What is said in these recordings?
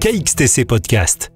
KXTC Podcast.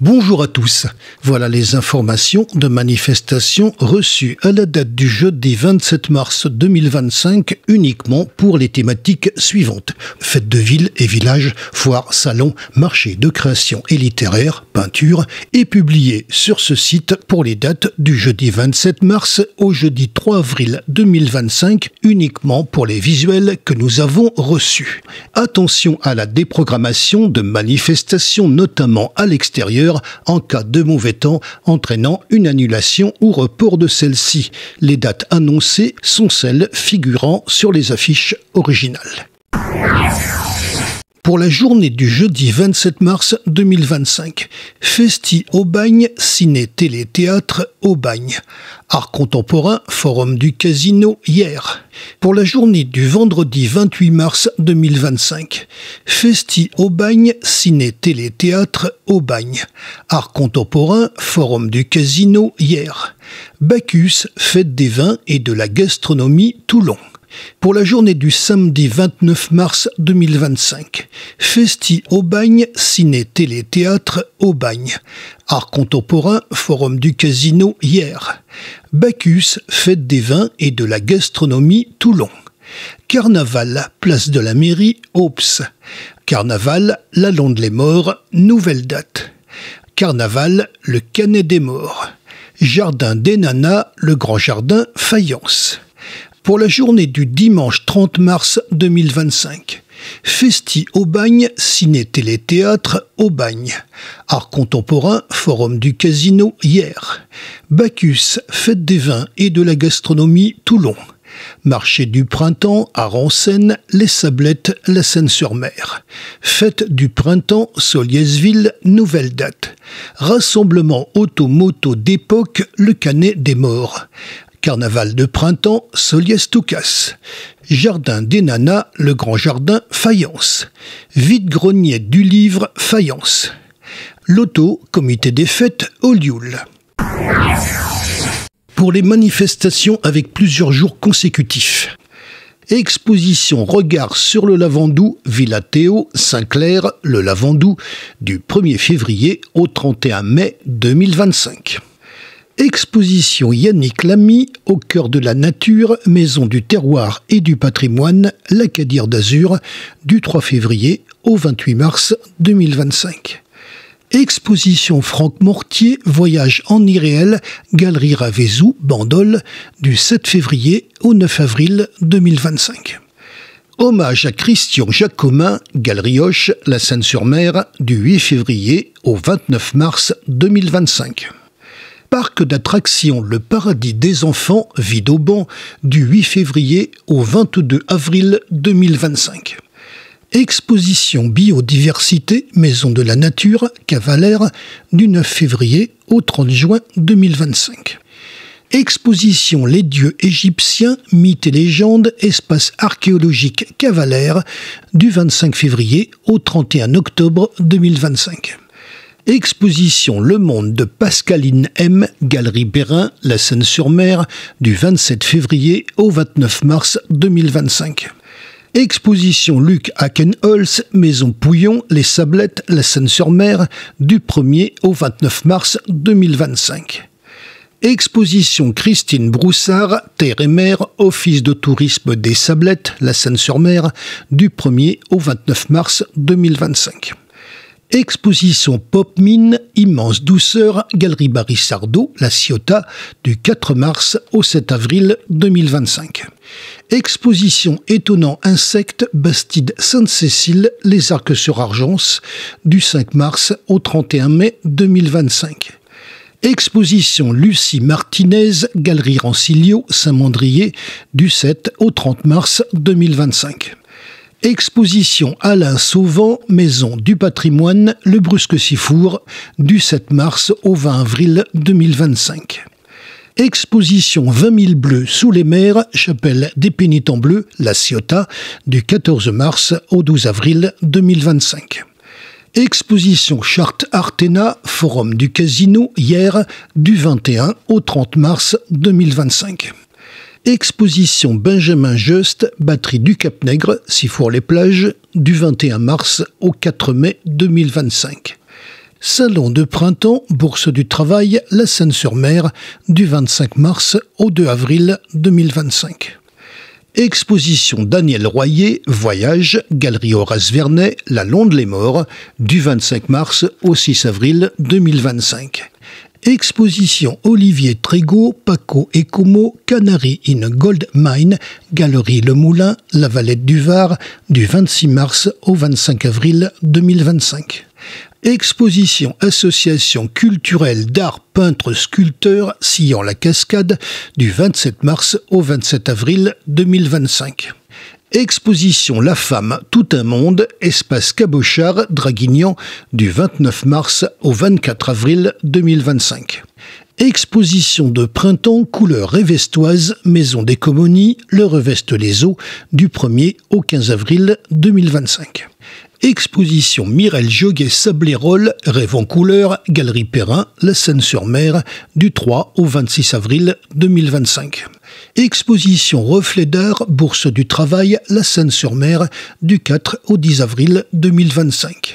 Bonjour à tous, voilà les informations de manifestations reçues à la date du jeudi 27 mars 2025 uniquement pour les thématiques suivantes. Fêtes de ville et village, foires, salons, marchés de création et littéraire, peinture, et publiées sur ce site pour les dates du jeudi 27 mars au jeudi 3 avril 2025 uniquement pour les visuels que nous avons reçus. Attention à la déprogrammation de manifestations notamment à l'extérieur en cas de mauvais temps entraînant une annulation ou report de celle-ci. Les dates annoncées sont celles figurant sur les affiches originales. Pour la journée du jeudi 27 mars 2025, Festi Aubagne, Ciné Télé Théâtre Aubagne. Art contemporain, Forum du Casino hier. Pour la journée du vendredi 28 mars 2025, Festi Aubagne, Ciné Télé Théâtre Aubagne. Art contemporain, Forum du Casino hier. Bacchus, Fête des vins et de la gastronomie Toulon. Pour la journée du samedi 29 mars 2025, Festi Aubagne, Ciné Télé Théâtre Aubagne. Art contemporain, Forum du Casino hier. Bacchus, Fête des vins et de la gastronomie Toulon. Carnaval, place de la mairie, Aups. Carnaval, la Londe les Morts, nouvelle date. Carnaval, le Canet des Morts. Jardin des Nanas, le Grand Jardin, Fayence. Pour la journée du dimanche 30 mars 2025, Festi Aubagne, Ciné Télé Théâtre Aubagne. Art contemporain, Forum du Casino hier. Bacchus, Fête des vins et de la gastronomie Toulon. Marché du printemps à Rancennes, Les Sablettes, la Seine-sur-Mer. Fête du printemps, Soliesville, nouvelle date. Rassemblement auto-moto d'époque, le Canet des Morts. Carnaval de printemps, Soliès-Toucas. Jardin des Nanas, le Grand Jardin, Fayence. Vide-grenier du livre, Fayence. Loto, comité des fêtes, Olioul. Pour les manifestations avec plusieurs jours consécutifs. Exposition Regard sur le Lavandou, Villa Théo, Saint-Clair, le Lavandou, du 1er février au 31 mai 2025. Exposition Yannick Lamy, au cœur de la nature, maison du terroir et du patrimoine, l'Acadie d'Azur, du 3 février au 28 mars 2025. Exposition Franck Mortier, voyage en irréel, Galerie Ravezou, Bandol, du 7 février au 9 avril 2025. Hommage à Christian Jacomin, Galerie Hoche, la Seine-sur-Mer, du 8 février au 29 mars 2025. Parc d'attractions Le Paradis des Enfants, Vide-Auban, du 8 février au 22 avril 2025. Exposition Biodiversité, Maison de la Nature, Cavalère, du 9 février au 30 juin 2025. Exposition Les dieux égyptiens, mythes et légendes, espace archéologique Cavalère, du 25 février au 31 octobre 2025. Exposition Le Monde de Pascaline M, Galerie Bérin, la Seine-sur-Mer, du 27 février au 29 mars 2025. Exposition Luc Hakenholz, Maison Pouillon, Les Sablettes, la Seine-sur-Mer, du 1er au 29 mars 2025. Exposition Christine Broussard, Terre et Mer, Office de tourisme des Sablettes, la Seine-sur-Mer, du 1er au 29 mars 2025. Exposition Pop Mine, Immense douceur, Galerie Barry Sardou, La Ciotat, du 4 mars au 7 avril 2025. Exposition Étonnant insectes, Bastide Sainte-Cécile, Les Arcs-sur-Argence, du 5 mars au 31 mai 2025. Exposition Lucie Martinez, Galerie Rancilio, Saint-Mandrier, du 7 au 30 mars 2025. Exposition Alain Sauvant, Maison du patrimoine, Le Brusque-Sifour, du 7 mars au 20 avril 2025. Exposition 20 000 bleus sous les mers, Chapelle des Pénitents Bleus, La Ciotat, du 14 mars au 12 avril 2025. Exposition Charte Artena, Forum du Casino, hier, du 21 au 30 mars 2025. Exposition Benjamin Just, batterie du Cap-Nègre, Sifour-les-Plages, du 21 mars au 4 mai 2025. Salon de printemps, Bourse du Travail, La Seyne-sur-Mer, du 25 mars au 2 avril 2025. Exposition Daniel Royer, Voyage, Galerie Horace Vernet, La Londe-les-Morts, du 25 mars au 6 avril 2025. Exposition Olivier Trégaud, Paco et Como, Canary in Gold Mine, Galerie Le Moulin, La Valette du Var, du 26 mars au 25 avril 2025. Exposition Association culturelle d'art peintre sculpteur Sillon-la-Cascade, du 27 mars au 27 avril 2025. Exposition La Femme, tout un monde, Espace Cabochard, Draguignan, du 29 mars au 24 avril 2025. Exposition de printemps couleur révestoise, Maison des Comonies, Le Reveste-les-Eaux, du 1er au 15 avril 2025. Exposition Mireille Joguet-Sablérol, Rêve en couleur, Galerie Perrin, La Seyne-sur-Mer, du 3 au 26 avril 2025. Exposition Reflet d'art, Bourse du Travail, La Seyne-sur-Mer, du 4 au 10 avril 2025.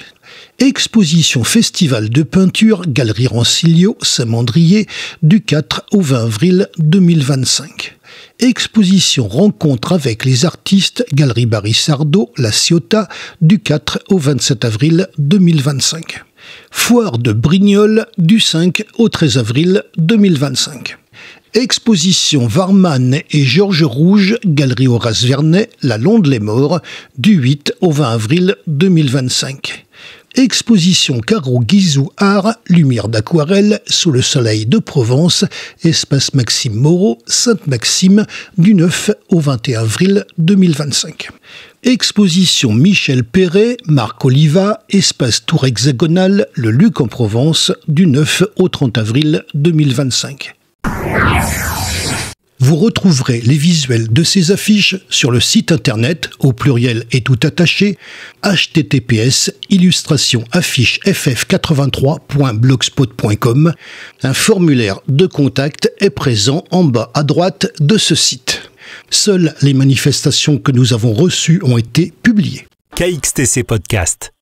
Exposition Festival de peinture, Galerie Rancilio, Saint-Mandrier, du 4 au 20 avril 2025. Exposition Rencontre avec les artistes, Galerie Barry-Sardeau, La Ciotat, du 4 au 27 avril 2025. Foire de Brignoles, du 5 au 13 avril 2025. Exposition Varman et Georges Rouge, Galerie Horace Vernet, La Londe-les-Morts, du 8 au 20 avril 2025. Exposition Caro Guizou Art, Lumière d'aquarelle, Sous le soleil de Provence, Espace Maxime Moreau, Sainte-Maxime, du 9 au 21 avril 2025. Exposition Michel Perret, Marc Oliva, Espace Tour Hexagonal, Le Luc en Provence, du 9 au 30 avril 2025. Vous retrouverez les visuels de ces affiches sur le site internet, au pluriel et tout attaché, https://afficheff83.blogspot.com. Un formulaire de contact est présent en bas à droite de ce site. Seules les manifestations que nous avons reçues ont été publiées. KXTC Podcast.